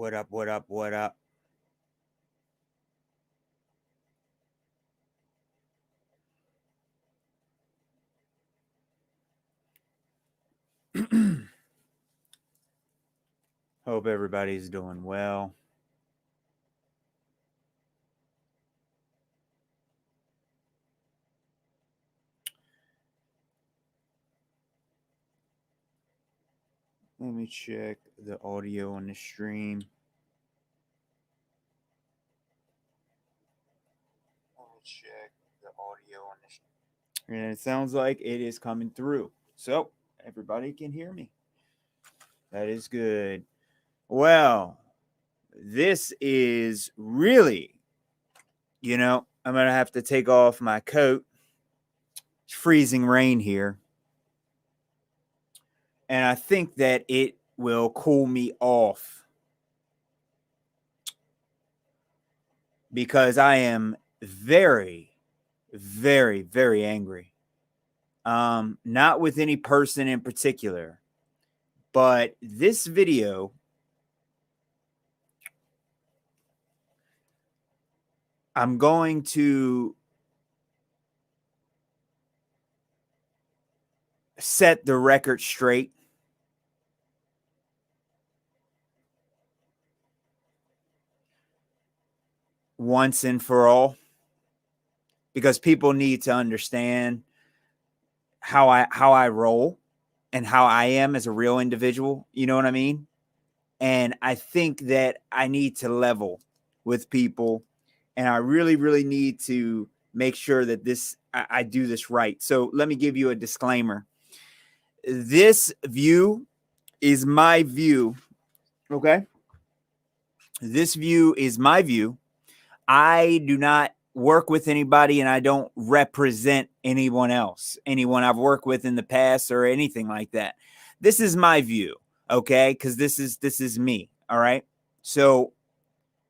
What up? What up? What up? Hope everybody's doing well. Let me check the audio on the stream. Let me check the audio on the stream. And it sounds like it is coming through. So everybody can hear me. That is good. Well, this is really, I'm going to have to take off my coat. It's freezing rain here. And I think that it will cool me off because I am very, very, very angry. Not with any person in particular, but this video, I'm going to set the record straight. Once and for all, because people need to understand how I roll and how I am as a real individual. You know what I mean? And I think that I need to level with people, and I really, really need to make sure that I do this right. So let me give you a disclaimer. This view is my view. Okay. This view is my view. I do not work with anybody, and I don't represent anyone else, anyone I've worked with in the past or anything like that. This is my view, okay? Because this is me, all right? So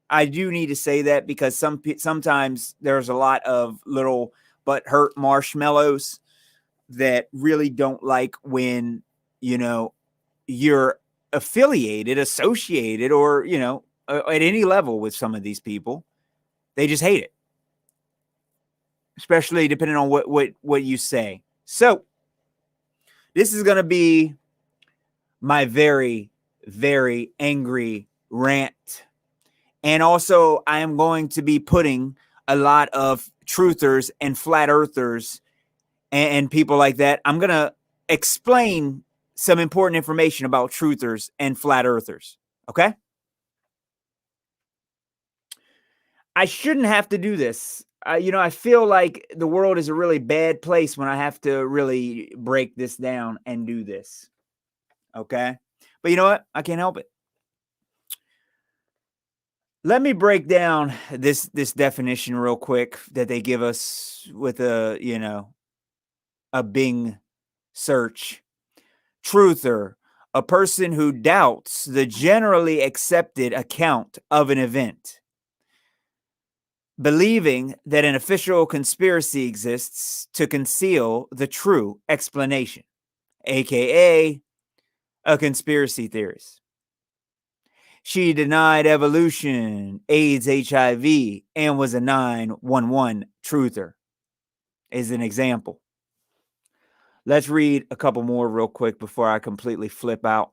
I do need to say that because sometimes there's a lot of little but hurt marshmallows that really don't like when, you're affiliated, associated, or, at any level with some of these people. They just hate it, especially depending on what you say. So this is going to be my very, very angry rant. And also, I am going to be putting a lot of truthers and flat earthers and people like that. I'm going to explain some important information about truthers and flat earthers. Okay? I shouldn't have to do this. I feel like the world is a really bad place when I have to really break this down and do this. Okay? But you know what? I can't help it. Let me break down this definition real quick that they give us with a Bing search. Truther, a person who doubts the generally accepted account of an event, believing that an official conspiracy exists to conceal the true explanation, aka a conspiracy theorist. She denied evolution, AIDS, HIV, and was a 911 truther, is an example. Let's read a couple more real quick before I completely flip out.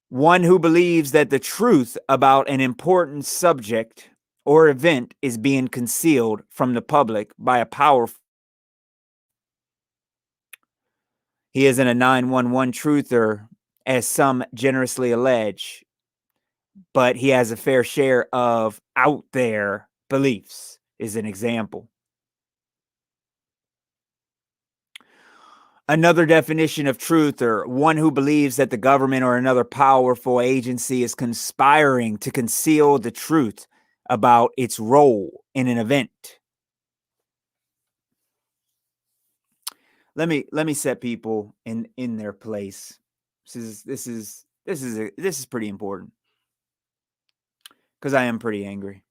One who believes that the truth about an important subject or event is being concealed from the public by a powerful. He isn't a 911 truther, as some generously allege, but he has a fair share of out there beliefs, is an example. Another definition of truther, one who believes that the government or another powerful agency is conspiring to conceal the truth about its role in an event. Let me set people in their place. This is pretty important because I am pretty angry.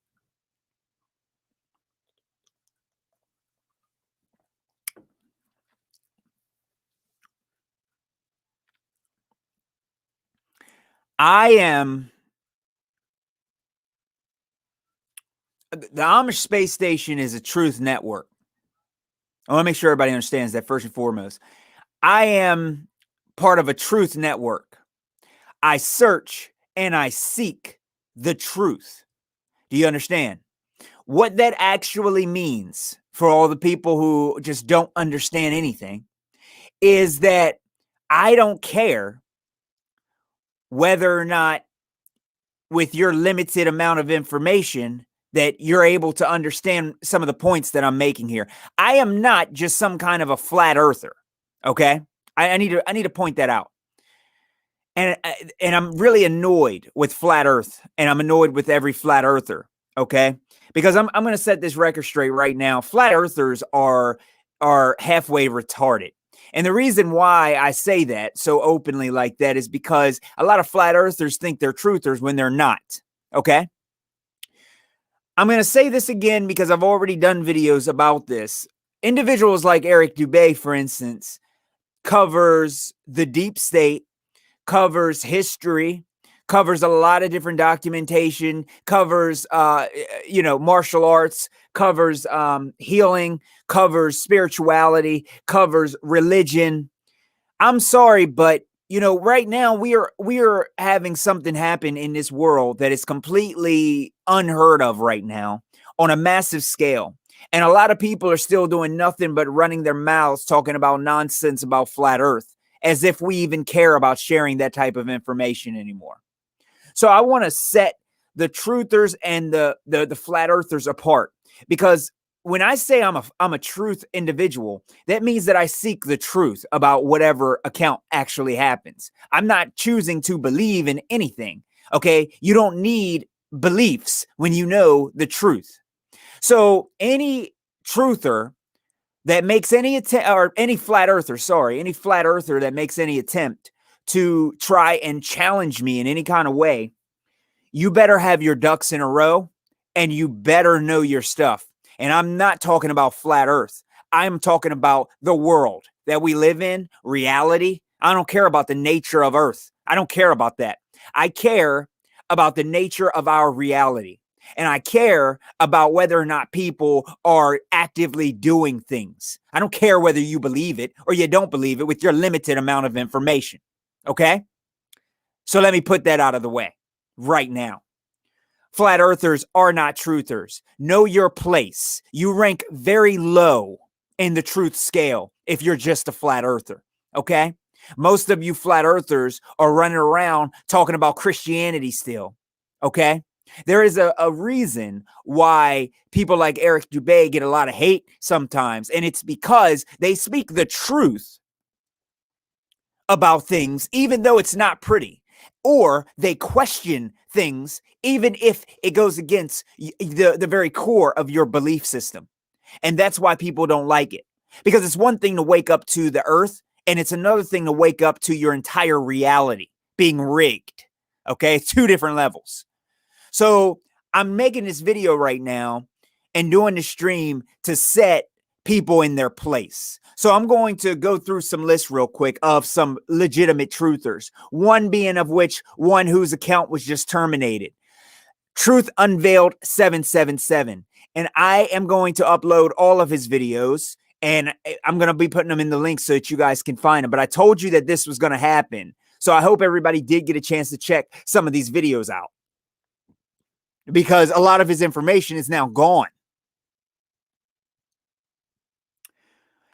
I am the Amish space station is a truth network. I want to make sure everybody understands that first and foremost. I am part of a truth network. I search and I seek the truth. Do you understand? What that actually means for all the people who just don't understand anything is that I don't care whether or not, with your limited amount of information, that you're able to understand some of the points that I'm making here. I am not just some kind of a flat earther. Okay. I need to point that out. And I'm really annoyed with flat earth, and I'm annoyed with every flat earther. Okay. Because I'm going to set this record straight right now. Flat earthers are halfway retarded. And the reason why I say that so openly like that is because a lot of flat earthers think they're truthers when they're not. Okay. I'm going to say this again because I've already done videos about this. Individuals like Eric Dubé, for instance, covers the deep state, covers history, covers a lot of different documentation, covers, martial arts, covers healing, covers spirituality, covers religion. I'm sorry, but right now we are having something happen in this world that is completely unheard of right now on a massive scale. And a lot of people are still doing nothing but running their mouths talking about nonsense about flat earth, as if we even care about sharing that type of information anymore. So I want to set the truthers and the flat earthers apart, because when I say I'm a truth individual, that means that I seek the truth about whatever account actually happens. I'm not choosing to believe in anything. Okay. You don't need beliefs when you know the truth. So any truther that makes any attempt, or any flat earther that makes any attempt to try and challenge me in any kind of way, you better have your ducks in a row and you better know your stuff. And I'm not talking about flat earth. I'm talking about the world that we live in, reality. I don't care about the nature of earth. I don't care about that. I care about the nature of our reality. And I care about whether or not people are actively doing things. I don't care whether you believe it or you don't believe it with your limited amount of information. Okay? So let me put that out of the way right now. Flat earthers are not truthers. Know your place. You rank very low in the truth scale if you're just a flat earther. Okay? Most of you flat earthers are running around talking about Christianity still. Okay? There is a reason why people like Eric Dubé get a lot of hate sometimes, and it's because they speak the truth about things, even though it's not pretty, or they question things, even if it goes against the very core of your belief system. And that's why people don't like it, because it's one thing to wake up to the earth, and it's another thing to wake up to your entire reality being rigged. Okay, two different levels. So I'm making this video right now and doing the stream to set people in their place. So I'm going to go through some lists real quick of some legitimate truthers. One being of which one whose account was just terminated. Truth Unveiled 777. And I am going to upload all of his videos, and I'm going to be putting them in the link so that you guys can find them. But I told you that this was going to happen. So I hope everybody did get a chance to check some of these videos out, because a lot of his information is now gone.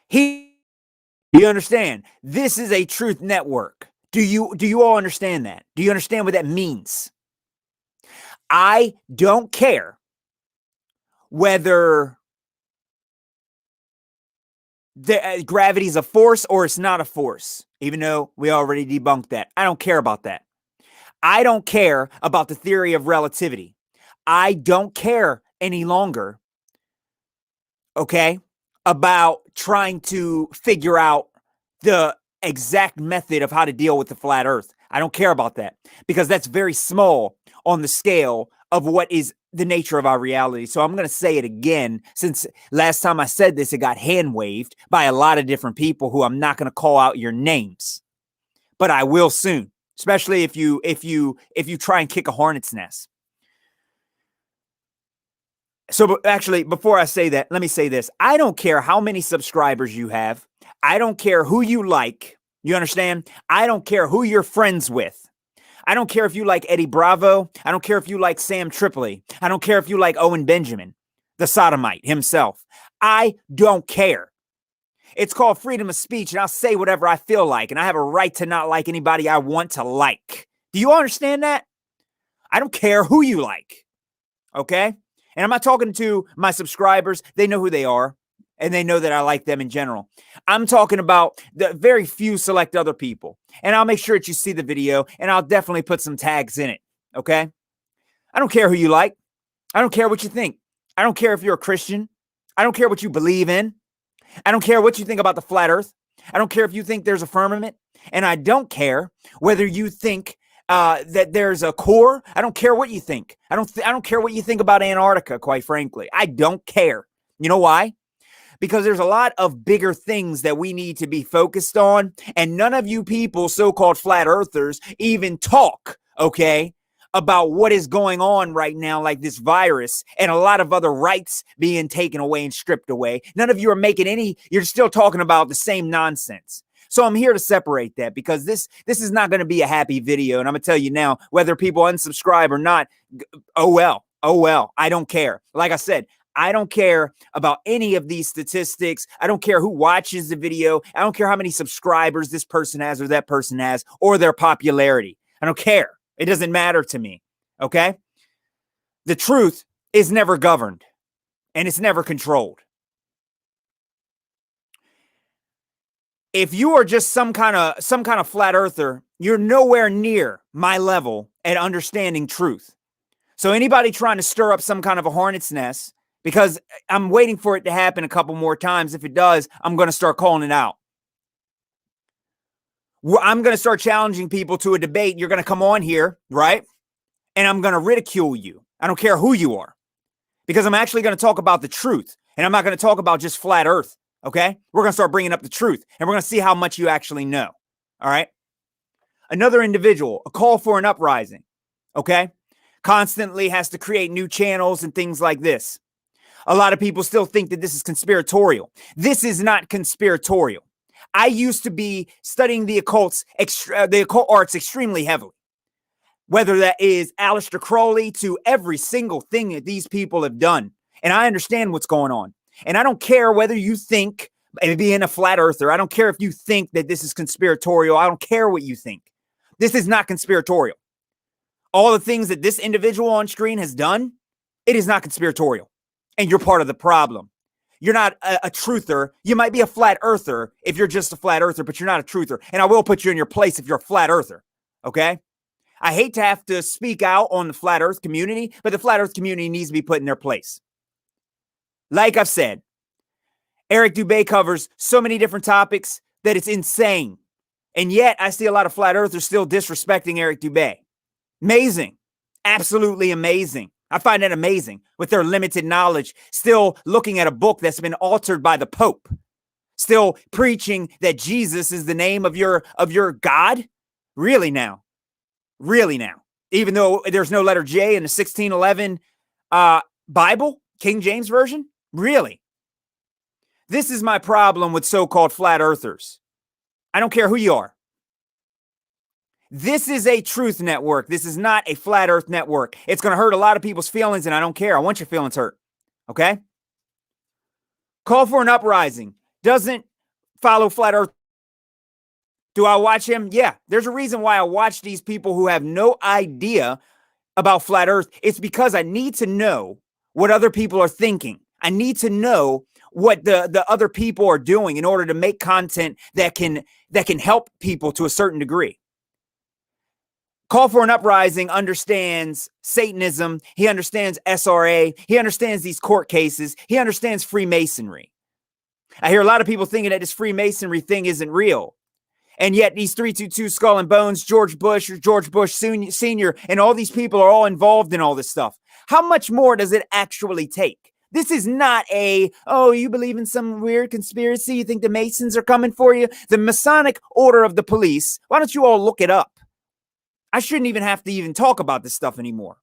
Do you understand? This is a truth network. Do you all understand that? Do you understand what that means? I don't care whether gravity is a force or it's not a force, even though we already debunked that. I don't care about that. I don't care about the theory of relativity. I don't care any longer, okay, about trying to figure out the exact method of how to deal with the flat earth. I don't care about that, because that's very small on the scale of what is the nature of our reality. So I'm going to say it again, since last time I said this, it got hand waved by a lot of different people who I'm not going to call out your names, but I will soon. especially if you try and kick a hornet's nest. So actually, before I say that, let me say this. I don't care how many subscribers you have. I don't care who you like. You understand? I don't care who you're friends with. I don't care if you like Eddie Bravo. I don't care if you like Sam Tripoli. I don't care if you like Owen Benjamin, the sodomite himself. I don't care. It's called freedom of speech, and I'll say whatever I feel like, and I have a right to not like anybody I want to like. Do you understand that? I don't care who you like, okay? And I'm not talking to my subscribers. They know who they are, and they know that I like them in general. I'm talking about the very few select other people, and I'll make sure that you see the video, and I'll definitely put some tags in it, okay? I don't care who you like. I don't care what you think. I don't care if you're a Christian. I don't care what you believe in. I don't care what you think about the flat earth. I don't care if you think there's a firmament. And I don't care whether you think that there's a core. I don't care what you think. I don't care what you think about Antarctica, quite frankly. I don't care. You know why? Because there's a lot of bigger things that we need to be focused on. And none of you people, so-called flat earthers, even talk, okay, about what is going on right now, like this virus and a lot of other rights being taken away and stripped away. None of you are making any, you're still talking about the same nonsense. So I'm here to separate that, because this is not going to be a happy video. And I'm going to tell you now, whether people unsubscribe or not, oh well, I don't care. Like I said, I don't care about any of these statistics. I don't care who watches the video. I don't care how many subscribers this person has or that person has, or their popularity. I don't care. It doesn't matter to me, okay? The truth is never governed, and it's never controlled. If you are just some kind of flat earther, you're nowhere near my level at understanding truth. So anybody trying to stir up some kind of a hornet's nest, because I'm waiting for it to happen a couple more times. If it does, I'm going to start calling it out. I'm going to start challenging people to a debate. You're going to come on here, right? And I'm going to ridicule you. I don't care who you are, because I'm actually going to talk about the truth. And I'm not going to talk about just flat earth, okay? We're going to start bringing up the truth, and we're going to see how much you actually know, all right? Another individual, a call for an uprising, okay? Constantly has to create new channels and things like this. A lot of people still think that this is conspiratorial. This is not conspiratorial. I used to be studying the occult arts extremely heavily. Whether that is Aleister Crowley to every single thing that these people have done. And I understand what's going on. And I don't care whether you think, being a flat earther, I don't care if you think that this is conspiratorial. I don't care what you think. This is not conspiratorial. All the things that this individual on screen has done, it is not conspiratorial. And you're part of the problem. You're not a truther. You might be a flat earther if you're just a flat earther, but you're not a truther. And I will put you in your place if you're a flat earther. Okay? I hate to have to speak out on the flat earth community, but the flat earth community needs to be put in their place. Like I've said, Eric Dubé covers so many different topics that it's insane. And yet I see a lot of flat earthers still disrespecting Eric Dubé. Amazing. Absolutely amazing. I find it amazing, with their limited knowledge, still looking at a book that's been altered by the Pope, still preaching that Jesus is the name of your God. Really now, even though there's no letter J in the 1611 Bible, King James Version. Really, this is my problem with so-called flat earthers. I don't care who you are. This is a truth network. This is not a flat earth network. It's going to hurt a lot of people's feelings, and I don't care. I want your feelings hurt. Okay? Call for an uprising. Doesn't follow flat earth. Do I watch him? Yeah. There's a reason why I watch these people who have no idea about flat earth. It's because I need to know what other people are thinking. I need to know what the other people are doing in order to make content that can help people to a certain degree. Call for an uprising understands Satanism. He understands SRA. He understands these court cases. He understands Freemasonry. I hear a lot of people thinking that this Freemasonry thing isn't real. And yet these 322 Skull and Bones, George Bush Sr., and all these people are all involved in all this stuff. How much more does it actually take? This is not oh, you believe in some weird conspiracy? You think the Masons are coming for you? The Masonic Order of the Police, why don't you all look it up? I shouldn't even have to even talk about this stuff anymore.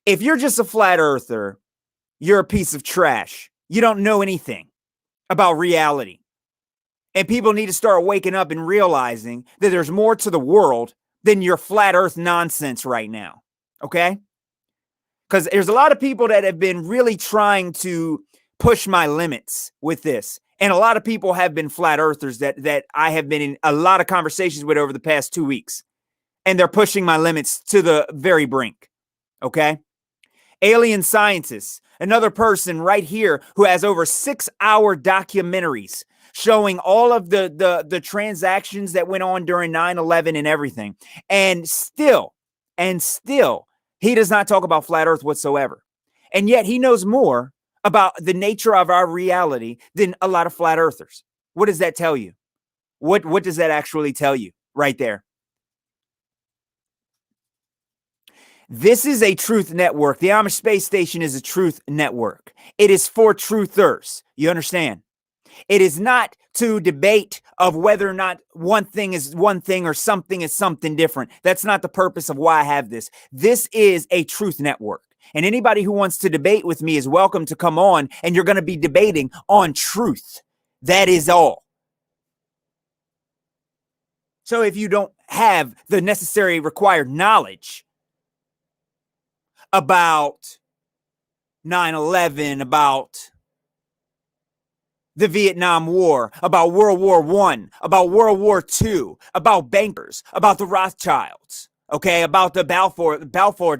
If you're just a flat earther, you're a piece of trash. You don't know anything about reality. And people need to start waking up and realizing that there's more to the world than your flat earth nonsense right now. Okay? Because there's a lot of people that have been really trying to push my limits with this. And a lot of people have been flat earthers that I have been in a lot of conversations with over the past 2 weeks. And they're pushing my limits to the very brink. Okay? Alien scientists, another person right here who has over 6-hour documentaries showing all of the transactions that went on during 9/11 and everything. And still, he does not talk about flat earth whatsoever. And yet he knows more about the nature of our reality than a lot of flat earthers. What does that tell you? What does that actually tell you right there? This is a truth network. The Amish space station is a truth network. It is for truthers. You understand? It is not to debate of whether or not one thing is one thing or something is something different. That's not the purpose of why I have this. This is a truth network. And anybody who wants to debate with me is welcome to come on, and you're going to be debating on truth. That is all. So if you don't have the necessary required knowledge about 9/11, about the Vietnam War, about World War I, about World War II, about bankers, about the Rothschilds, okay, about the Balfour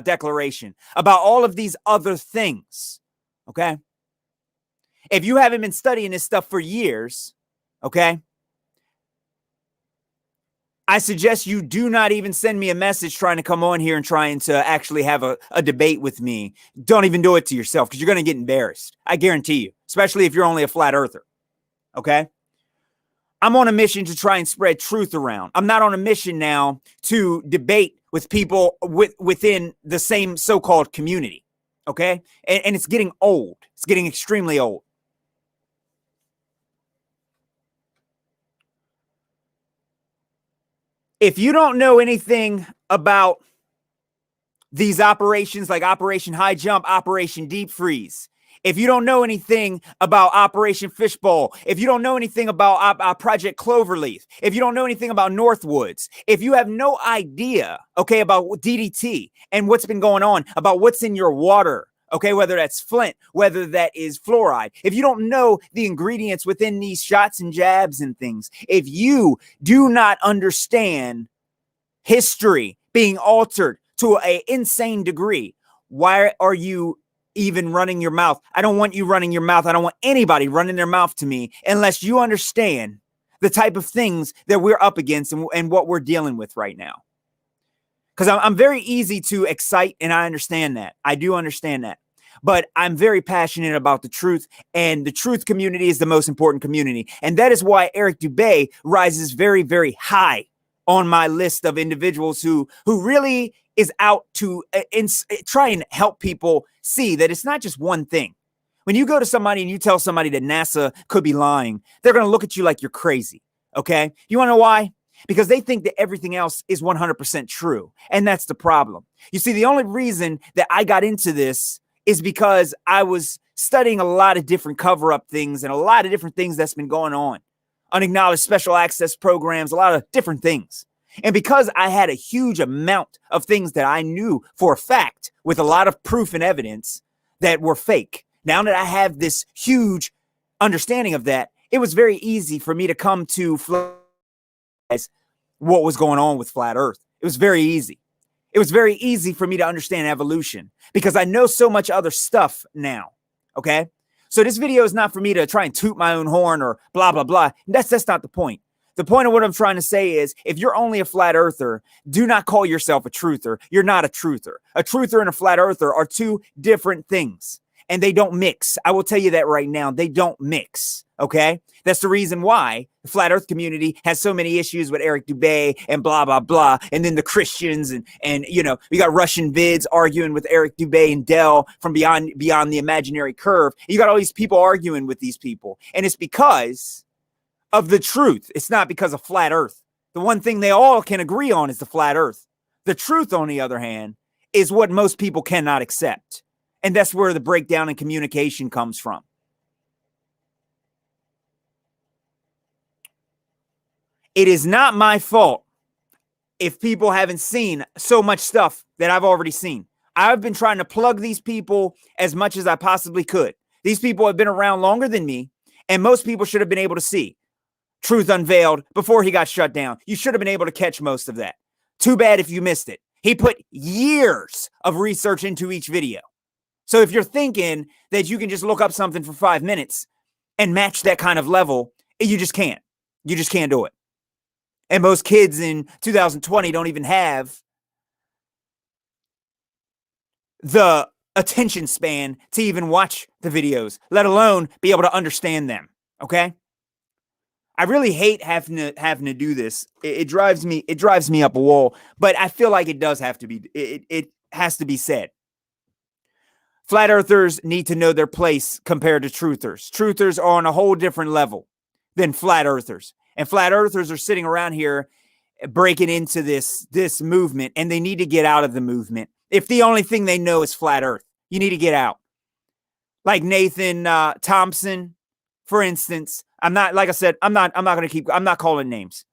Declaration, about all of these other things, okay? If you haven't been studying this stuff for years, okay, I suggest you do not even send me a message trying to come on here and trying to actually have a debate with me. Don't even do it to yourself, because you're going to get embarrassed. I guarantee you, especially if you're only a flat earther. Okay? I'm on a mission to try and spread truth around. I'm not on a mission now to debate with people within the same so-called community. Okay? And it's getting old. It's getting extremely old. If you don't know anything about these operations like Operation High Jump, Operation Deep Freeze, if you don't know anything about Operation Fishbowl, if you don't know anything about Project Cloverleaf, if you don't know anything about Northwoods, if you have no idea, okay, about DDT and what's been going on, about what's in your water, okay, whether that's Flint, whether that is fluoride, if you don't know the ingredients within these shots and jabs and things, if you do not understand history being altered to an insane degree, why are you even running your mouth? I don't want you running your mouth. I don't want anybody running their mouth to me unless you understand the type of things that we're up against and what we're dealing with right now. Because I'm very easy to excite, and I understand that. I do understand that. But I'm very passionate about the truth, and the truth community is the most important community. And that is why Eric Dubé rises very, very high on my list of individuals who really is out to try and help people see that it's not just one thing. When you go to somebody and you tell somebody that NASA could be lying, they're going to look at you like you're crazy. Okay? You want to know why? Because they think that everything else is 100% true. And that's the problem. You see, the only reason that I got into this is because I was studying a lot of different cover-up things and a lot of different things that's been going on. Unacknowledged special access programs, a lot of different things. And because I had a huge amount of things that I knew for a fact with a lot of proof and evidence that were fake, now that I have this huge understanding of that, it was very easy for me to come to what was going on with flat Earth. It was very easy. It was very easy for me to understand evolution because I know so much other stuff now. Okay? So this video is not for me to try and toot my own horn or blah, blah, blah. That's not the point. The point of what I'm trying to say is if you're only a flat earther, do not call yourself a truther. You're not a truther. A truther and a flat earther are two different things, and they don't mix. I will tell you that right now. They don't mix. Okay? That's the reason why the flat earth community has so many issues with Eric Dubé and blah, blah, blah. And then the Christians and you know, we got Russian vids arguing with Eric Dubé and Dell from beyond the imaginary curve. You got all these people arguing with these people. And it's because of the truth. It's not because of flat earth. The one thing they all can agree on is the flat earth. The truth, on the other hand, is what most people cannot accept. And that's where the breakdown in communication comes from. It is not my fault if people haven't seen so much stuff that I've already seen. I've been trying to plug these people as much as I possibly could. These people have been around longer than me, and most people should have been able to see Truth Unveiled before he got shut down. You should have been able to catch most of that. Too bad if you missed it. He put years of research into each video. So if you're thinking that you can just look up something for 5 minutes and match that kind of level, you just can't. You just can't do it. And most kids in 2020 don't even have the attention span to even watch the videos, let alone be able to understand them. Okay? I really hate having to do this. It drives me up a wall, but I feel like it does have to be. It has to be said. Flat earthers need to know their place compared to truthers. Truthers are on a whole different level than flat earthers. And flat earthers are sitting around here breaking into this movement, and they need to get out of the movement. If the only thing they know is flat earth, you need to get out. Like Nathan Thompson, for instance. I'm not calling names.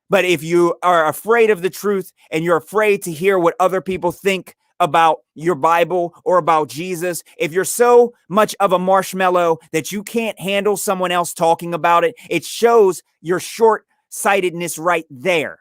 But if you are afraid of the truth and you're afraid to hear what other people think about your Bible or about Jesus, if you're so much of a marshmallow that you can't handle someone else talking about it, it shows your short-sightedness right there.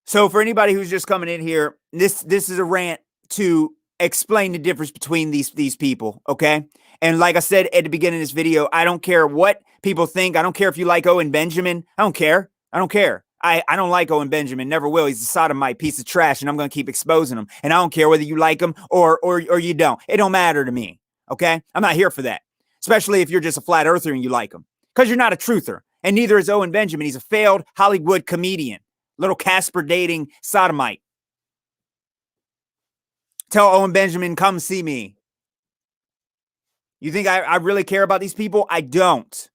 So for anybody who's just coming in here, this is a rant to explain the difference between these people, okay? And like I said at the beginning of this video, I don't care what people think. I don't care if you like Owen Benjamin. I don't care. I don't like Owen Benjamin, never will. He's a sodomite piece of trash, and I'm going to keep exposing him. And I don't care whether you like him or you don't. It don't matter to me, okay? I'm not here for that, especially if you're just a flat earther and you like him, because you're not a truther, and neither is Owen Benjamin. He's a failed Hollywood comedian, little Casper dating sodomite. Tell Owen Benjamin, come see me. You think I really care about these people? I don't,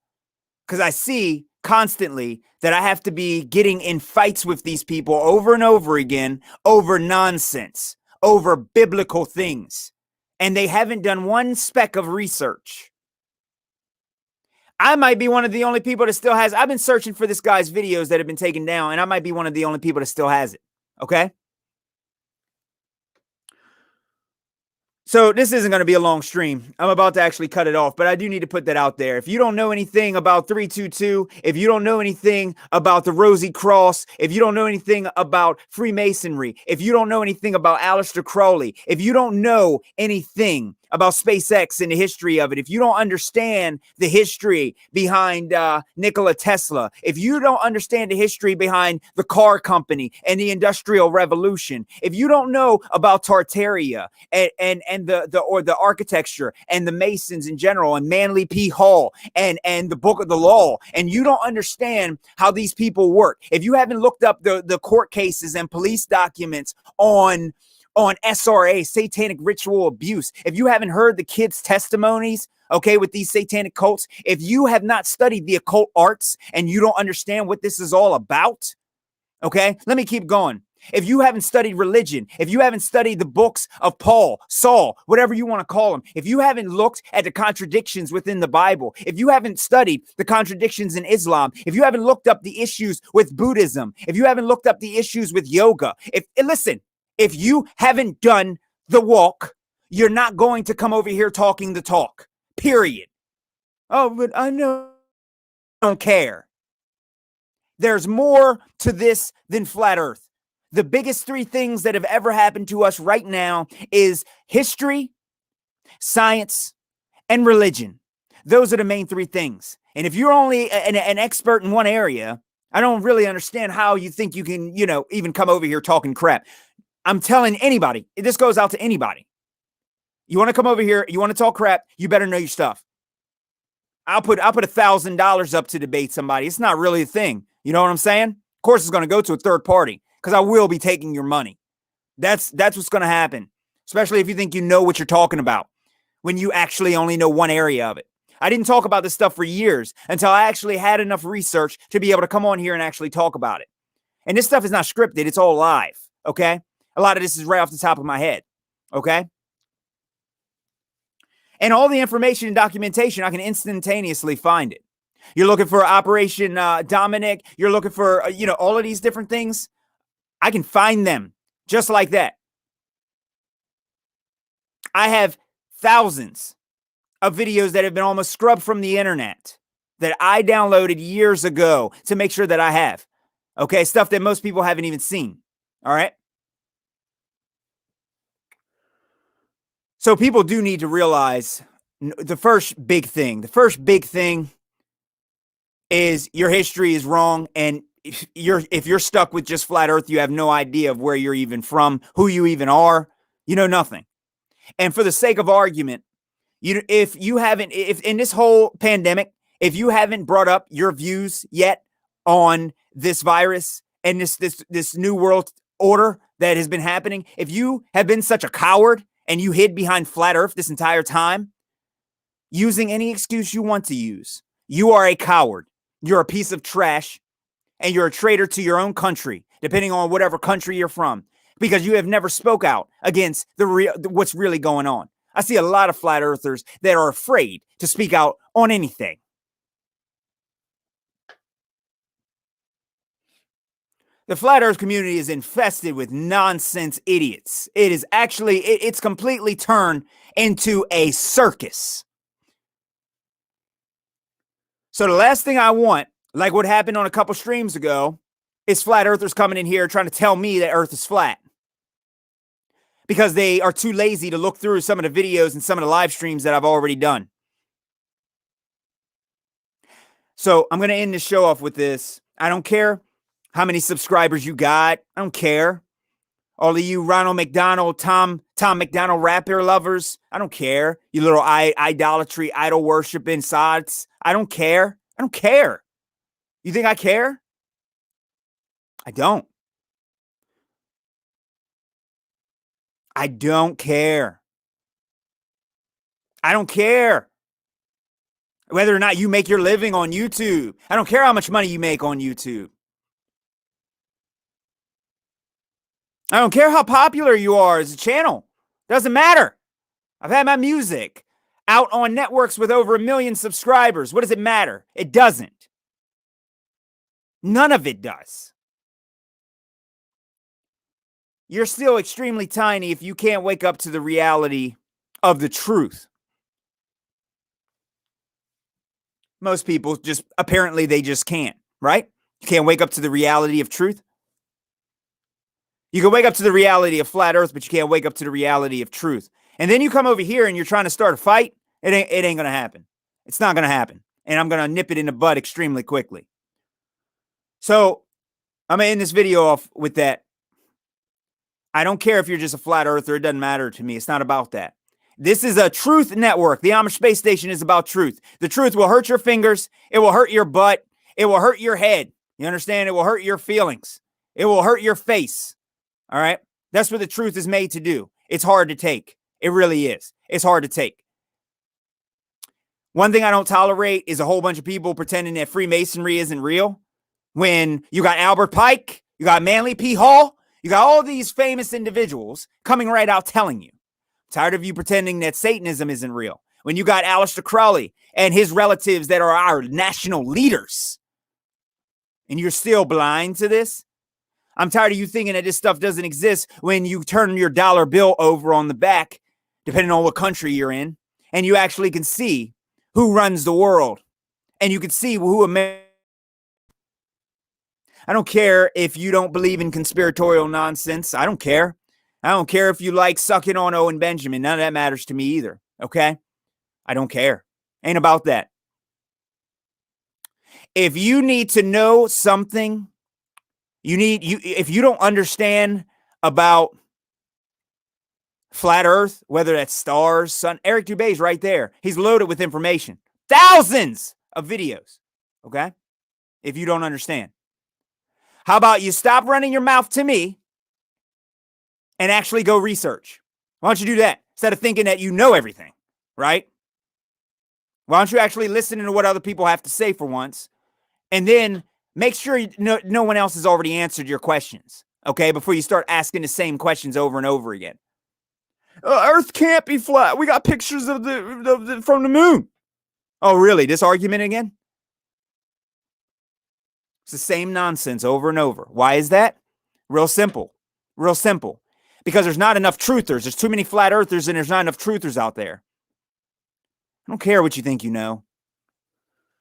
because I see constantly that I have to be getting in fights with these people over and over again over nonsense, over biblical things. And they haven't done one speck of research. I might be one of the only people that still has. I've been searching for this guy's videos that have been taken down, and I might be one of the only people that still has it. Okay? So this isn't going to be a long stream. I'm about to actually cut it off, but I do need to put that out there. If you don't know anything about 322, if you don't know anything about the Rosy Cross, if you don't know anything about Freemasonry, if you don't know anything about Aleister Crowley, if you don't know anything about SpaceX and the history of it, if you don't understand the history behind Nikola Tesla, if you don't understand the history behind the car company and the Industrial Revolution, if you don't know about Tartaria and the architecture and the Masons in general and Manly P. Hall and the Book of the Law, and you don't understand how these people work, if you haven't looked up the court cases and police documents on SRA, satanic ritual abuse, if you haven't heard the kids' testimonies, okay, with these satanic cults, if you have not studied the occult arts and you don't understand what this is all about, okay, let me keep going. If you haven't studied religion, if you haven't studied the books of Paul, Saul, whatever you want to call them, if you haven't looked at the contradictions within the Bible, if you haven't studied the contradictions in Islam, if you haven't looked up the issues with Buddhism, if you haven't looked up the issues with yoga, if you haven't done the walk, you're not going to come over here talking the talk, period. Oh, but I know. I don't care. There's more to this than flat earth. The biggest three things that have ever happened to us right now is history, science, and religion. Those are the main three things. And if you're only an expert in one area, I don't really understand how you think you can, even come over here talking crap. I'm telling anybody, this goes out to anybody. You want to come over here, you want to talk crap, you better know your stuff. I'll put $1,000 up to debate somebody. It's not really a thing. You know what I'm saying? Of course, it's going to go to a third party because I will be taking your money. That's what's going to happen, especially if you think you know what you're talking about when you actually only know one area of it. I didn't talk about this stuff for years until I actually had enough research to be able to come on here and actually talk about it. And this stuff is not scripted. It's all live. Okay. A lot of this is right off the top of my head. Okay. And all the information and documentation, I can instantaneously find it. You're looking for Operation Dominic. You're looking for, all of these different things. I can find them just like that. I have thousands of videos that have been almost scrubbed from the internet that I downloaded years ago to make sure that I have. Okay, stuff that most people haven't even seen. All right. So people do need to realize the first big thing is your history is wrong, and if you're stuck with just flat earth, you have no idea of where you're even from, who you even are. You know nothing. And for the sake of argument, if in this whole pandemic, if you haven't brought up your views yet on this virus and this new world order that has been happening, if you have been such a coward and you hid behind flat earth this entire time, using any excuse you want to use, you are a coward. You're a piece of trash, and you're a traitor to your own country, depending on whatever country you're from, because you have never spoke out against what's really going on. I see a lot of flat earthers that are afraid to speak out on anything. The flat earth community is infested with nonsense idiots. It is actually, it's completely turned into a circus. So the last thing I want, like what happened on a couple streams ago, is flat earthers coming in here trying to tell me that earth is flat, because they are too lazy to look through some of the videos and some of the live streams that I've already done. So I'm going to end this show off with this. I don't care how many subscribers you got. I don't care. All of you Ronald McDonald, Tom McDonald rapper lovers, I don't care. You little idolatry, idol worshiping sods. I don't care. I don't care. You think I care? I don't. I don't care. I don't care whether or not you make your living on YouTube. I don't care how much money you make on YouTube. I don't care how popular you are as a channel. Doesn't matter. I've had my music out on networks with over 1 million subscribers. What does it matter? It doesn't. None of it does. You're still extremely tiny if you can't wake up to the reality of the truth. Most people apparently they just can't, right? You can't wake up to the reality of truth. You can wake up to the reality of flat earth, but you can't wake up to the reality of truth. And then you come over here and you're trying to start a fight. It ain't going to happen. It's not going to happen. And I'm going to nip it in the bud extremely quickly. So I'm going to end this video off with that. I don't care if you're just a flat earther. It doesn't matter to me. It's not about that. This is a truth network. The Amish Space Station is about truth. The truth will hurt your fingers. It will hurt your butt. It will hurt your head. You understand? It will hurt your feelings. It will hurt your face. All right? That's what the truth is made to do. It's hard to take. It really is. It's hard to take. One thing I don't tolerate is a whole bunch of people pretending that Freemasonry isn't real. When you got Albert Pike, you got Manly P. Hall, you got all these famous individuals coming right out telling you. I'm tired of you pretending that Satanism isn't real. When you got Aleister Crowley and his relatives that are our national leaders, and you're still blind to this. I'm tired of you thinking that this stuff doesn't exist when you turn your dollar bill over on the back, depending on what country you're in, and you actually can see who runs the world, and you can see who America. I don't care if you don't believe in conspiratorial nonsense. I don't care. I don't care if you like sucking on Owen Benjamin. None of that matters to me either. Okay? I don't care. Ain't about that. If you need to know something, if you don't understand about flat earth, whether that's stars, sun, Eric Dubé's right there. He's loaded with information. Thousands of videos. Okay? If you don't understand. How about you stop running your mouth to me and actually go research? Why don't you do that instead of thinking that you know everything, right? Why don't you actually listen to what other people have to say for once? And then make sure no one else has already answered your questions, okay, before you start asking the same questions over and over again. Earth can't be flat. We got pictures of the from the moon. Oh, really? This argument again? It's the same nonsense over and over. Why is that? Real simple. Real simple. Because there's not enough truthers. There's too many flat earthers and there's not enough truthers out there. I don't care what you think you know.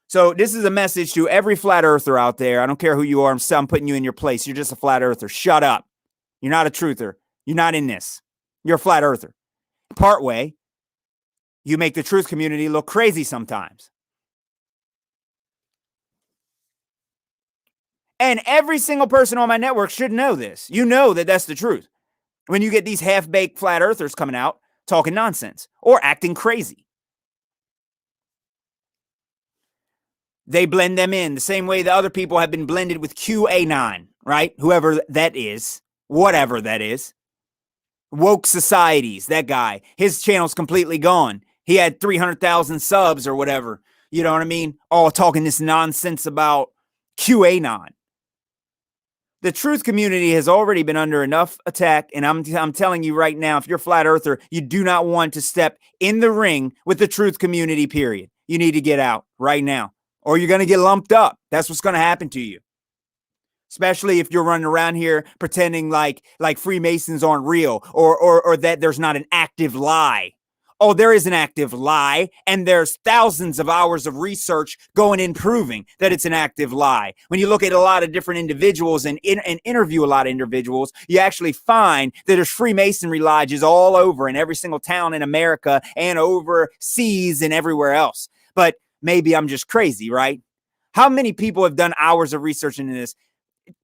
So this is a message to every flat earther out there. I don't care who you are. I'm putting you in your place. You're just a flat earther. Shut up. You're not a truther. You're not in this. You're a flat earther. Part way, you make the truth community look crazy sometimes. And every single person on my network should know this. You know that that's the truth. When you get these half-baked flat earthers coming out talking nonsense or acting crazy. They blend them in the same way the other people have been blended with QAnon, right? Whoever that is, whatever that is. Woke Societies, that guy, his channel's completely gone. He had 300,000 subs or whatever. You know what I mean? All talking this nonsense about QAnon. The truth community has already been under enough attack, and I'm telling you right now, if you're a flat earther, you do not want to step in the ring with the truth community, period. You need to get out right now, or you're going to get lumped up. That's what's going to happen to you. Especially if you're running around here pretending like Freemasons aren't real, or that there's not an active lie. Oh, there is an active lie, and there's thousands of hours of research going in proving that it's an active lie. When you look at a lot of different individuals and interview a lot of individuals, you actually find that there's Freemasonry lodges all over in every single town in America and overseas and everywhere else. But maybe I'm just crazy, right? How many people have done hours of research into this?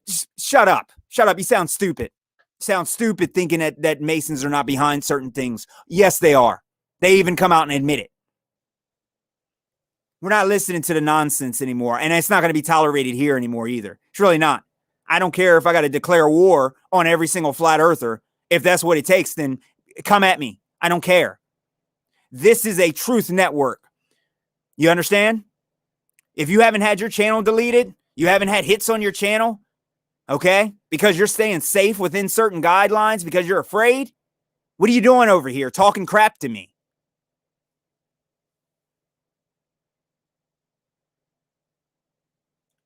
Just shut up. Shut up. You sound stupid. Sound stupid thinking that Masons are not behind certain things. Yes, they are. They even come out and admit it. We're not listening to the nonsense anymore, and it's not going to be tolerated here anymore either. It's really not. I don't care if I got to declare war on every single flat earther. If that's what it takes, then come at me. I don't care. This is a truth network. You understand? If you haven't had your channel deleted, you haven't had hits on your channel, okay, because you're staying safe within certain guidelines because you're afraid, what are you doing over here talking crap to me?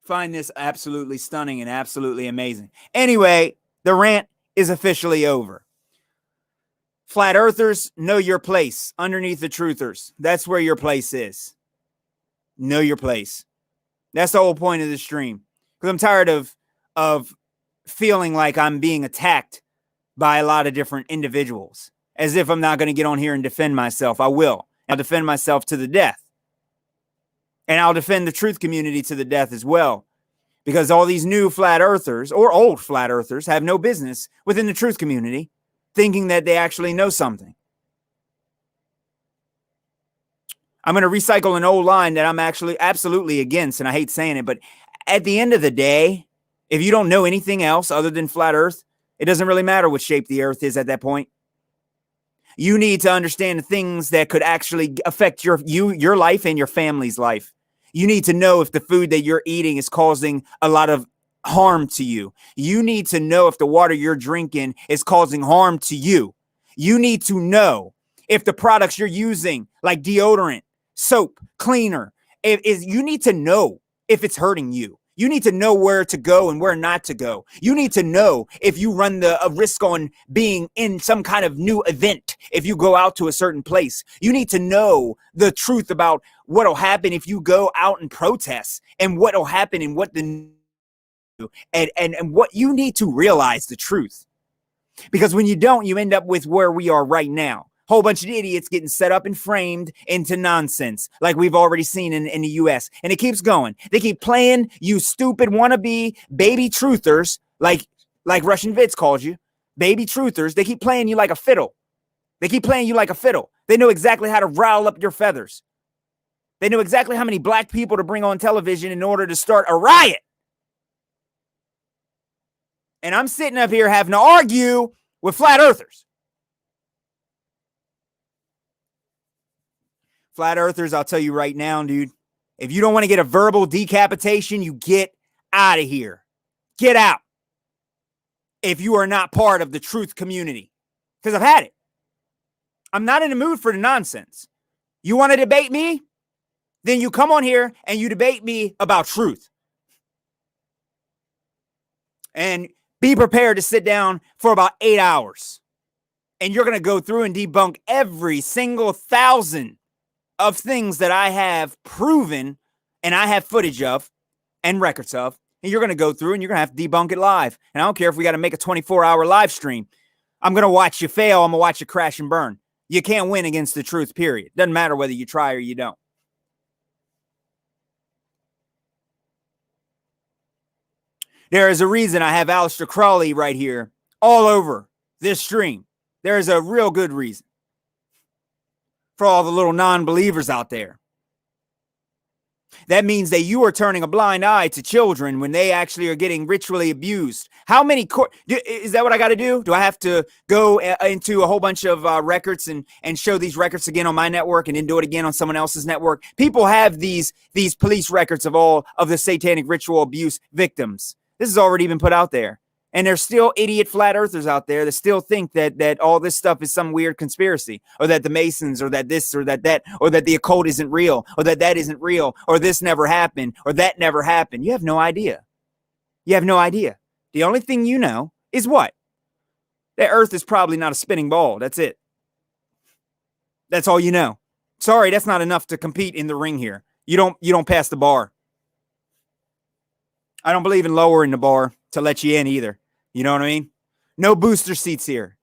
Find this absolutely stunning and absolutely amazing. Anyway, the rant is officially over. Flat earthers, know your place underneath the truthers. That's where your place is. Know your place. That's the whole point of the stream. Because I'm tired of feeling like I'm being attacked by a lot of different individuals. As if I'm not going to get on here and defend myself. I will. I'll defend myself to the death. And I'll defend the truth community to the death as well. Because all these new flat earthers or old flat earthers have no business within the truth community thinking that they actually know something. I'm going to recycle an old line that I'm actually absolutely against, and I hate saying it, but at the end of the day, if you don't know anything else other than flat earth, it doesn't really matter what shape the earth is at that point. You need to understand the things that could actually affect your life and your family's life. You need to know if the food that you're eating is causing a lot of harm to you. You need to know if the water you're drinking is causing harm to you. You need to know if the products you're using, like deodorant, soap, cleaner, you need to know if it's hurting you. You need to know where to go and where not to go. You need to know if you run the risk on being in some kind of new event if you go out to a certain place. You need to know the truth about what will happen if you go out and protest and what will happen and what and what you need to realize the truth. Because when you don't, you end up with where we are right now. Whole bunch of idiots getting set up and framed into nonsense like we've already seen in the U.S. And it keeps going. They keep playing you stupid wannabe baby truthers, like Russian Vids calls you, baby truthers. They keep playing you like a fiddle. They keep playing you like a fiddle. They know exactly how to rile up your feathers. They know exactly how many black people to bring on television in order to start a riot. And I'm sitting up here having to argue with flat earthers. Flat earthers, I'll tell you right now, dude. If you don't want to get a verbal decapitation, you get out of here. Get out. If you are not part of the truth community. Because I've had it. I'm not in the mood for the nonsense. You want to debate me? Then you come on here and you debate me about truth. And be prepared to sit down for about 8 hours. And you're going to go through and debunk every single 1,000 of things that I have proven and I have footage of and records of. And you're going to go through and you're going to have to debunk it live. And I don't care if we got to make a 24-hour live stream. I'm going to watch you fail. I'm going to watch you crash and burn. You can't win against the truth, period. Doesn't matter whether you try or you don't. There is a reason I have Aleister Crowley right here all over this stream. There is a real good reason for all the little non-believers out there. That means that you are turning a blind eye to children when they actually are getting ritually abused. How many is that what I got to do? Do I have to go into a whole bunch of records and show these records again on my network and then do it again on someone else's network? People have these police records of all of the satanic ritual abuse victims. This has already been put out there. And there's still idiot flat earthers out there that still think that all this stuff is some weird conspiracy, or that the Masons, or that this, or that, or that the occult isn't real, or that isn't real, or this never happened, or that never happened. You have no idea. You have no idea. The only thing you know is what? That Earth is probably not a spinning ball. That's it. That's all you know. Sorry, that's not enough to compete in the ring here. You don't pass the bar. I don't believe in lowering the bar to let you in either. You know what I mean? No booster seats here.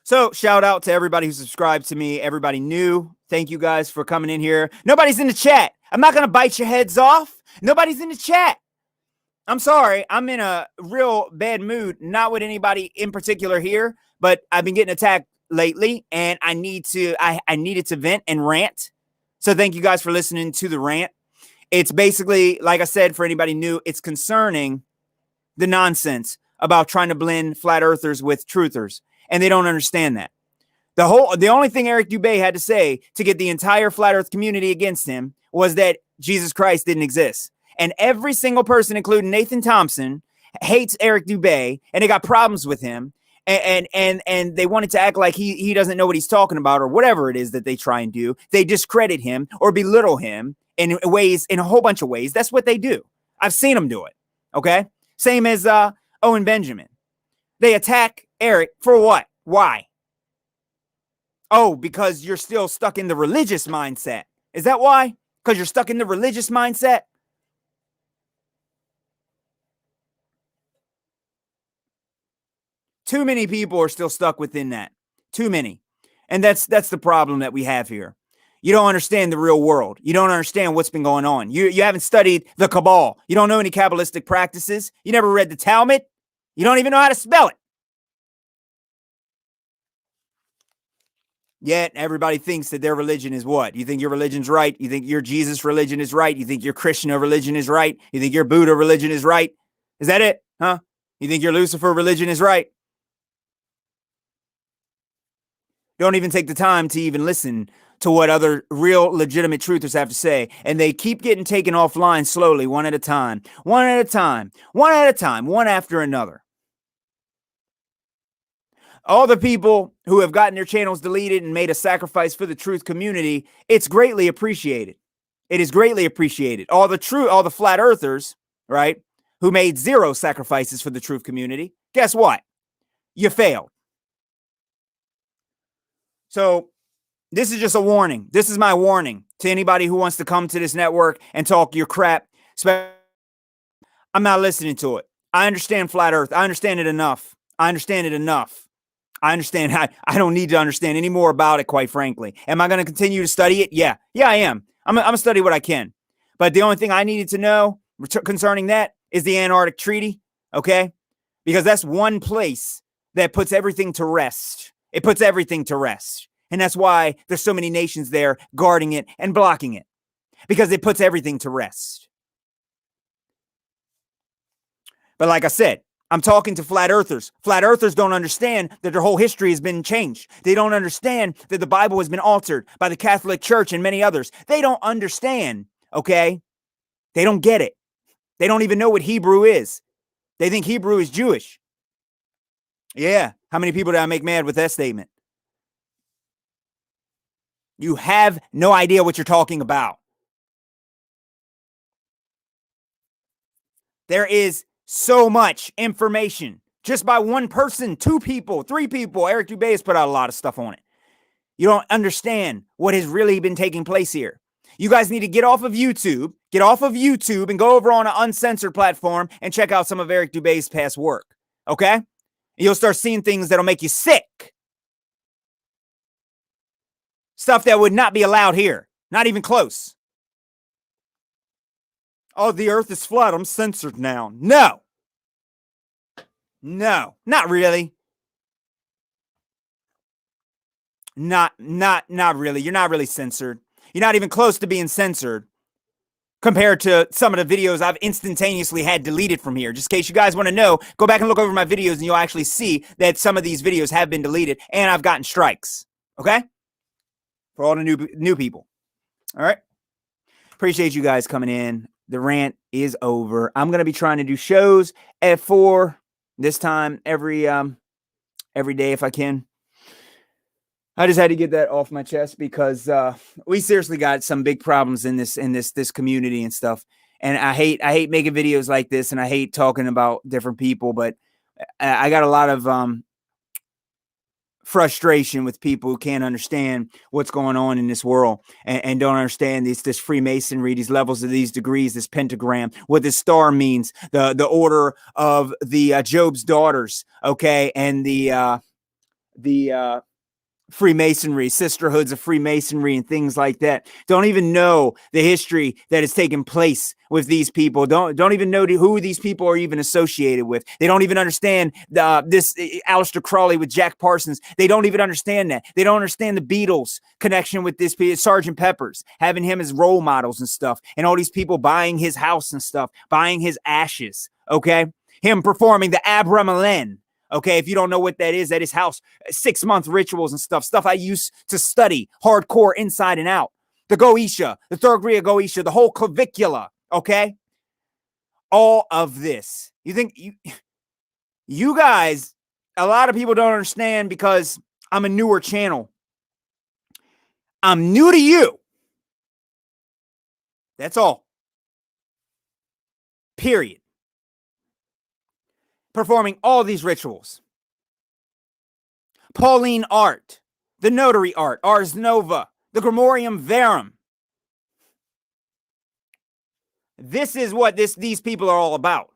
So shout out to everybody who subscribed to me, everybody new. Thank you guys for coming in here. Nobody's in the chat. I'm not going to bite your heads off. Nobody's in the chat. I'm sorry. I'm in a real bad mood, not with anybody in particular here, but I've been getting attacked lately and I needed to vent and rant. So thank you guys for listening to the rant. It's basically, like I said, for anybody new, it's concerning the nonsense about trying to blend flat earthers with truthers. And they don't understand that. The only thing Eric Dubé had to say to get the entire flat earth community against him was that Jesus Christ didn't exist. And every single person, including Nathan Thompson, hates Eric Dubé, and they got problems with him. And they wanted to act like he doesn't know what he's talking about, or whatever it is that they try and do. They discredit him or belittle him in a whole bunch of ways. That's what they do. I've seen them do it. Okay. Same as Owen Benjamin. They attack Eric for what? Why? Oh, because you're still stuck in the religious mindset. Is that why? Because you're stuck in the religious mindset? Too many people are still stuck within that. Too many. And that's the problem that we have here. You don't understand the real world. You don't understand what's been going on. You haven't studied the Cabal. You don't know any Kabbalistic practices. You never read the Talmud. You don't even know how to spell it. Yet everybody thinks that their religion is what? You think your religion's right? You think your Jesus religion is right? You think your Krishna religion is right? You think your Buddha religion is right? Is that it? Huh? You think your Lucifer religion is right? Don't even take the time to even listen to what other real legitimate truthers have to say. And they keep getting taken offline slowly, one at a time, one at a time, one at a time, one after another. All the people who have gotten their channels deleted and made a sacrifice for the truth community, it's greatly appreciated. It is greatly appreciated. All the flat earthers, right, who made zero sacrifices for the truth community, guess what? You failed. So this is just a warning. This is my warning to anybody who wants to come to this network and talk your crap. I'm not listening to it. I understand flat earth. I understand it enough. I understand it enough. I understand. I don't need to understand any more about it, quite frankly. Am I going to continue to study it? Yeah. Yeah, I am. I'm going to study what I can. But the only thing I needed to know concerning that is the Antarctic Treaty, okay? Because that's one place that puts everything to rest. It puts everything to rest. And that's why there's so many nations there guarding it and blocking it. Because it puts everything to rest. But like I said, I'm talking to flat earthers. Flat earthers don't understand that their whole history has been changed. They don't understand that the Bible has been altered by the Catholic Church and many others. They don't understand, okay? They don't get it. They don't even know what Hebrew is. They think Hebrew is Jewish. Yeah. How many people did I make mad with that statement? You have no idea what you're talking about. There is so much information just by one person, 2 people, 3 people. Eric Dubé has put out a lot of stuff on it. You don't understand what has really been taking place here. You guys need to get off of YouTube, and go over on an uncensored platform and check out some of Eric Dubé's past work. Okay? And you'll start seeing things that'll make you sick. Stuff that would not be allowed here. Not even close. Oh, the earth is flat. I'm censored now. No. No, not really. Not really. You're not really censored. You're not even close to being censored compared to some of the videos I've instantaneously had deleted from here. Just in case you guys want to know, go back and look over my videos and you'll actually see that some of these videos have been deleted and I've gotten strikes. Okay? For all the new people. All right? Appreciate you guys coming in. The rant is over. I'm going to be trying to do shows at 4 this time every day if I can. I just had to get that off my chest because we seriously got some big problems in this community and stuff. And I hate making videos like this, and I hate talking about different people, but I got a lot of frustration with people who can't understand what's going on in this world and don't understand this Freemasonry, these levels of these degrees, this pentagram, what this star means, the order of the Job's daughters, okay, and the Freemasonry, sisterhoods of Freemasonry and things like that. Don't even know the history that has taken place with these people. Don't even know who these people are even associated with. They don't even understand this Aleister Crowley with Jack Parsons. They don't even understand that. They don't understand the Beatles connection with this Sgt. Pepper's, having him as role models and stuff, and all these people buying his house and stuff, buying his ashes, okay? Him performing the Abramelin. Okay, if you don't know what that is, at his house, 6-month rituals and stuff I used to study hardcore inside and out. The Goetia, the third degree of Goetia, the whole clavicula, okay? All of this. You think, you guys, a lot of people don't understand because I'm a newer channel. I'm new to you. That's all. Period. Performing all these rituals. Pauline art, the notary art, Ars Nova, the Grimorium Verum. This is what these people are all about.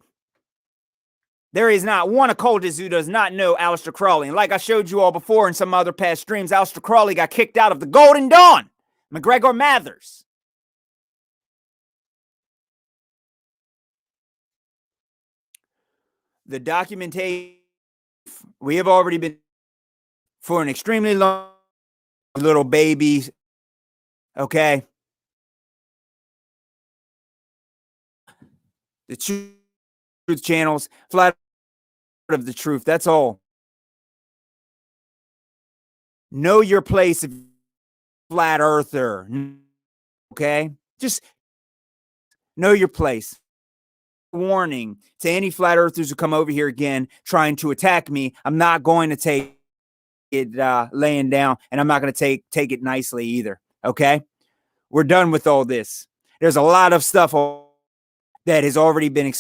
There is not one occultist who does not know Aleister Crowley. And like I showed you all before in some other past streams, Aleister Crowley got kicked out of the Golden Dawn. McGregor Mathers. The documentation, we have already been for an extremely long little baby, okay? The truth channels, flat of the truth, that's all. Know your place if flat earther, okay? Just know your place. Warning to any flat earthers who come over here again trying to attack me, I'm not going to take it laying down, and I'm not going to take it nicely either, okay? We're done with all this. There's a lot of stuff that has already been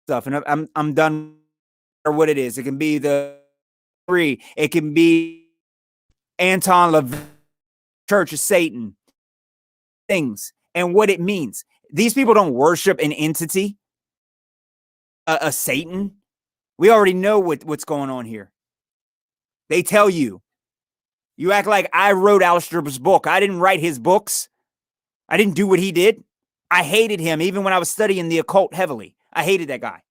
stuff, and I'm done or what it is. It can be the 3, it can be Anton LaVey, Church of Satan, things, and what it means. These people don't worship an entity, a Satan. We already know what's going on here. They tell you. You act like I wrote Aleister's book. I didn't write his books. I didn't do what he did. I hated him even when I was studying the occult heavily. I hated that guy.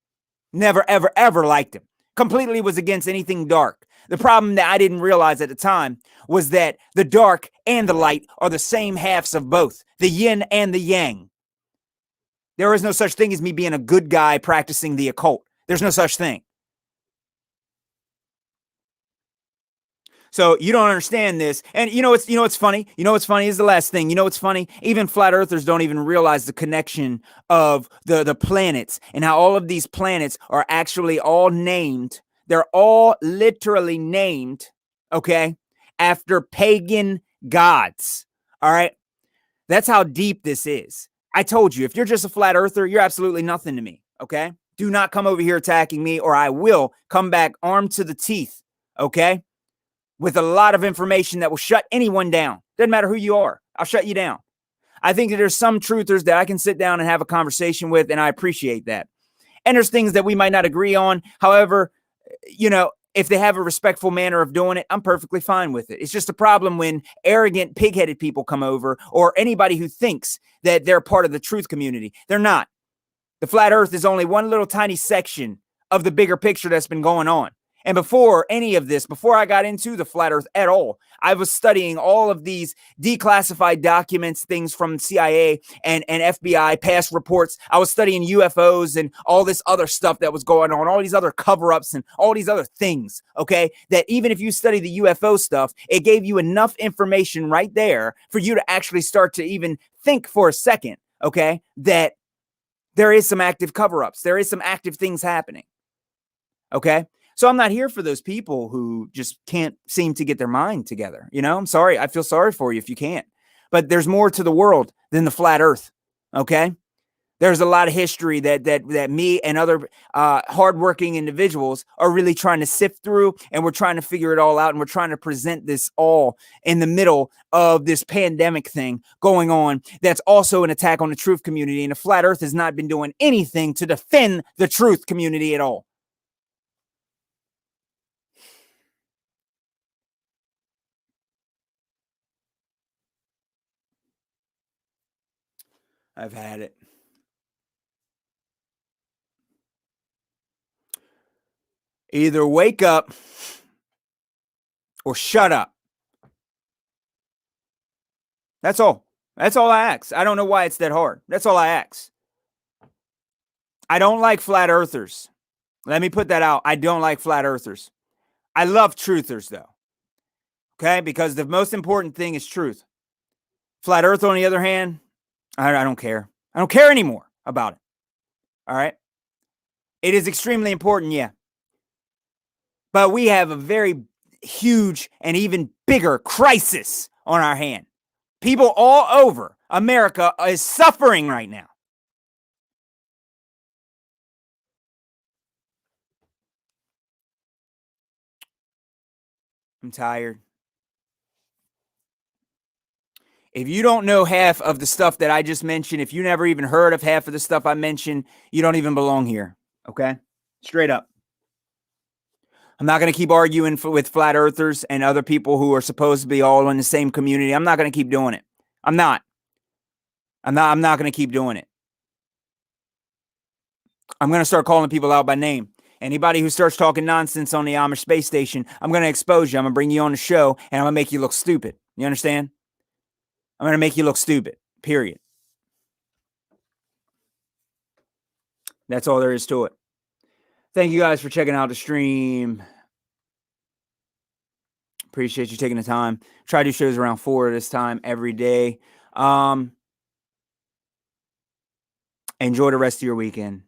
Never, ever, ever liked him. Completely was against anything dark. The problem that I didn't realize at the time was that the dark and the light are the same halves of both, the yin and the yang. There is no such thing as me being a good guy practicing the occult. There's no such thing. So you don't understand this. And what's funny? You know what's funny is the last thing. You know what's funny? Even flat earthers don't even realize the connection of the planets and how all of these planets are actually all named. They're all literally named, okay, after pagan gods. All right. That's how deep this is. I told you, if you're just a flat earther, you're absolutely nothing to me. Okay. Do not come over here attacking me, or I will come back armed to the teeth. Okay, with a lot of information that will shut anyone down. Doesn't matter who you are. I'll shut you down. I think that there's some truthers that I can sit down and have a conversation with, and I appreciate that. And there's things that we might not agree on. However, if they have a respectful manner of doing it, I'm perfectly fine with it. It's just a problem when arrogant, pig-headed people come over, or anybody who thinks that they're part of the truth community. They're not. The flat earth is only one little tiny section of the bigger picture that's been going on. And before any of this, before I got into the flat earth at all, I was studying all of these declassified documents, things from CIA and FBI, past reports. I was studying UFOs and all this other stuff that was going on, all these other cover-ups and all these other things, okay? That even if you study the UFO stuff, it gave you enough information right there for you to actually start to even think for a second, okay, that there is some active cover-ups. There is some active things happening, okay? So I'm not here for those people who just can't seem to get their mind together. I'm sorry. I feel sorry for you if you can't. But there's more to the world than the flat earth, okay? There's a lot of history that me and other hardworking individuals are really trying to sift through, and we're trying to figure it all out, and we're trying to present this all in the middle of this pandemic thing going on that's also an attack on the truth community, and the flat earth has not been doing anything to defend the truth community at all. I've had it. Either wake up or shut up. That's all. That's all I ask. I don't know why it's that hard. That's all I ask. I don't like flat earthers. Let me put that out. I don't like flat earthers. I love truthers, though. Okay? Because the most important thing is truth. Flat earth, on the other hand, I don't care. I don't care anymore about it. All right? It is extremely important, yeah. But we have a very huge and even bigger crisis on our hand. People all over America is suffering right now. I'm tired. If you don't know half of the stuff that I just mentioned, if you never even heard of half of the stuff I mentioned, you don't even belong here. Okay? Straight up. I'm not going to keep arguing with flat earthers and other people who are supposed to be all in the same community. I'm not going to keep doing it. I'm not going to keep doing it. I'm going to start calling people out by name. Anybody who starts talking nonsense on the Amish space station, I'm going to expose you. I'm going to bring you on the show, and I'm going to make you look stupid. You understand? I'm going to make you look stupid, period. That's all there is to it. Thank you guys for checking out the stream. Appreciate you taking the time. Try to do shows around 4 this time every day. Enjoy the rest of your weekend.